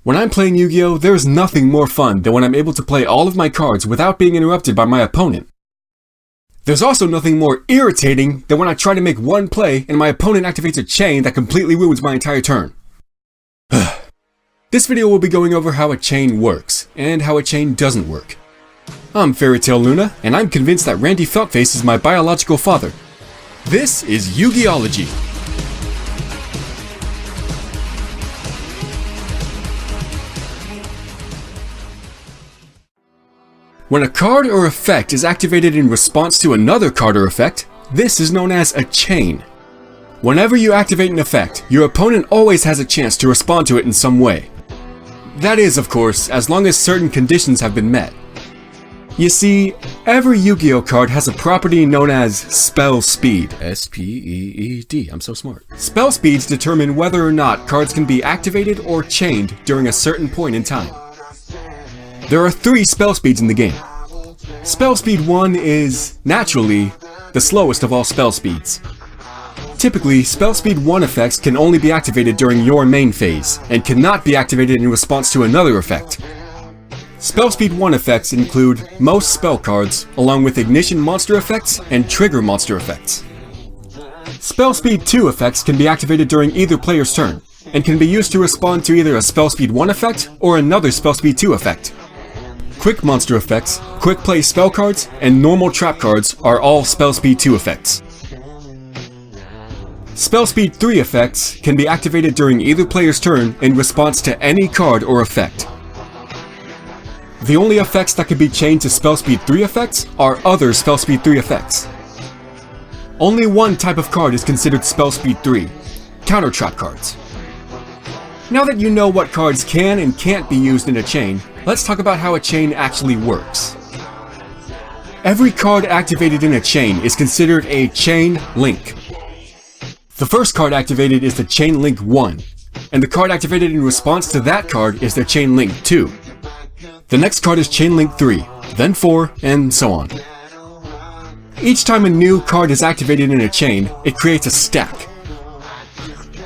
When I'm playing Yu-Gi-Oh, there's nothing more fun than when I'm able to play all of my cards without being interrupted by my opponent. There's also nothing more irritating than when I try to make one play and my opponent activates a chain that completely ruins my entire turn. This video will be going over how a chain works, and how a chain doesn't work. I'm Fairytale Luna, and I'm convinced that Randy Feltface is my biological father. This is Yugiology. When a card or effect is activated in response to another card or effect, this is known as a chain. Whenever you activate an effect, your opponent always has a chance to respond to it in some way. That is, of course, as long as certain conditions have been met. You see, every Yu-Gi-Oh card has a property known as spell speed. S-P-E-E-D, I'm so smart. Spell speeds determine whether or not cards can be activated or chained during a certain point in time. There are 3 spell speeds in the game. Spell speed 1 is, naturally, the slowest of all spell speeds. Typically, spell speed 1 effects can only be activated during your main phase, and cannot be activated in response to another effect. Spell speed 1 effects include most spell cards, along with ignition monster effects and trigger monster effects. Spell speed 2 effects can be activated during either player's turn, and can be used to respond to either a spell speed 1 effect or another spell speed 2 effect. Quick monster effects, quick play spell cards, and normal trap cards are all spell speed 2 effects. Spell speed 3 effects can be activated during either player's turn in response to any card or effect. The only effects that can be chained to spell speed 3 effects are other spell speed 3 effects. Only one type of card is considered spell speed 3, counter trap cards. Now that you know what cards can and can't be used in a chain, let's talk about how a chain actually works. Every card activated in a chain is considered a chain link. The first card activated is the chain link 1, and the card activated in response to that card is the chain link 2. The next card is chain link 3, then 4, and so on. Each time a new card is activated in a chain, it creates a stack.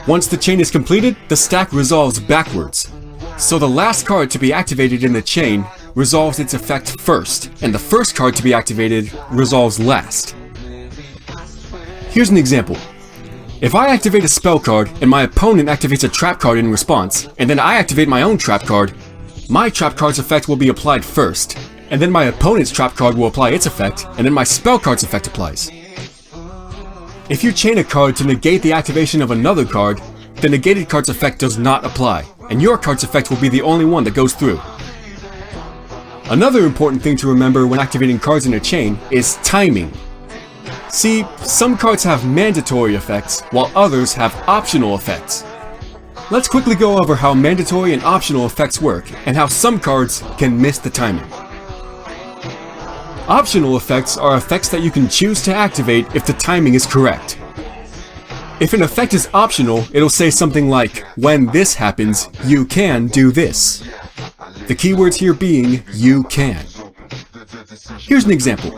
Once the chain is completed, the stack resolves backwards. So the last card to be activated in the chain resolves its effect first, and the first card to be activated resolves last. Here's an example. If I activate a spell card, and my opponent activates a trap card in response, and then I activate my own trap card, my trap card's effect will be applied first, and then my opponent's trap card will apply its effect, and then my spell card's effect applies. If you chain a card to negate the activation of another card, the negated card's effect does not apply, and your card's effect will be the only one that goes through. Another important thing to remember when activating cards in a chain is timing. See, some cards have mandatory effects, while others have optional effects. Let's quickly go over how mandatory and optional effects work, and how some cards can miss the timing. Optional effects are effects that you can choose to activate if the timing is correct. If an effect is optional, it'll say something like, when this happens, you can do this. The keywords here being, you can. Here's an example.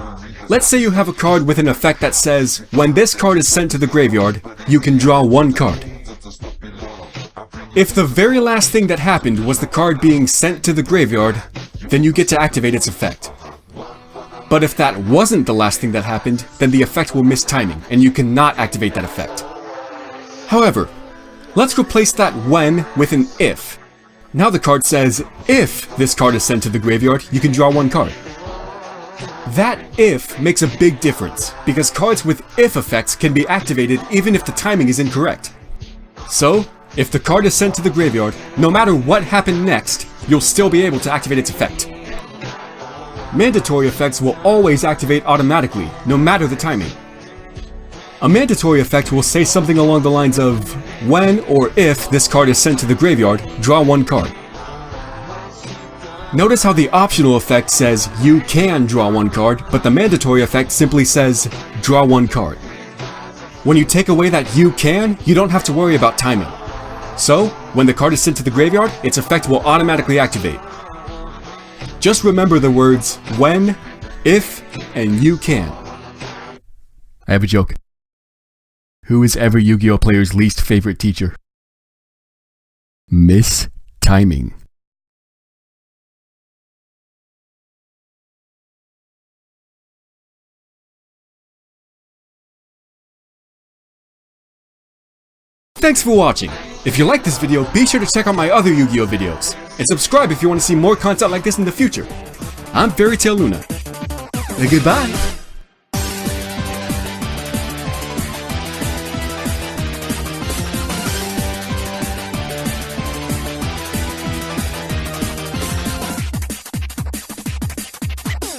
Let's say you have a card with an effect that says, when this card is sent to the graveyard, you can draw 1 card. If the very last thing that happened was the card being sent to the graveyard, then you get to activate its effect. But if that wasn't the last thing that happened, then the effect will miss timing, and you cannot activate that effect. However, let's replace that when with an if. Now the card says, if this card is sent to the graveyard, you can draw 1 card. That if makes a big difference, because cards with if effects can be activated even if the timing is incorrect. So, if the card is sent to the graveyard, no matter what happened next, you'll still be able to activate its effect. Mandatory effects will always activate automatically, no matter the timing. A mandatory effect will say something along the lines of, when or if this card is sent to the graveyard, draw 1 card. Notice how the optional effect says you can draw 1 card, but the mandatory effect simply says, draw 1 card. When you take away that you can, you don't have to worry about timing. So, when the card is sent to the graveyard, its effect will automatically activate. Just remember the words when, if, and you can. I have a joke. Who is every Yu-Gi-Oh player's least favorite teacher? Miss Timing. Thanks for watching. If you like this video, be sure to check out my other Yu-Gi-Oh videos. And subscribe if you want to see more content like this in the future. I'm Fairy Tail Luna. Goodbye.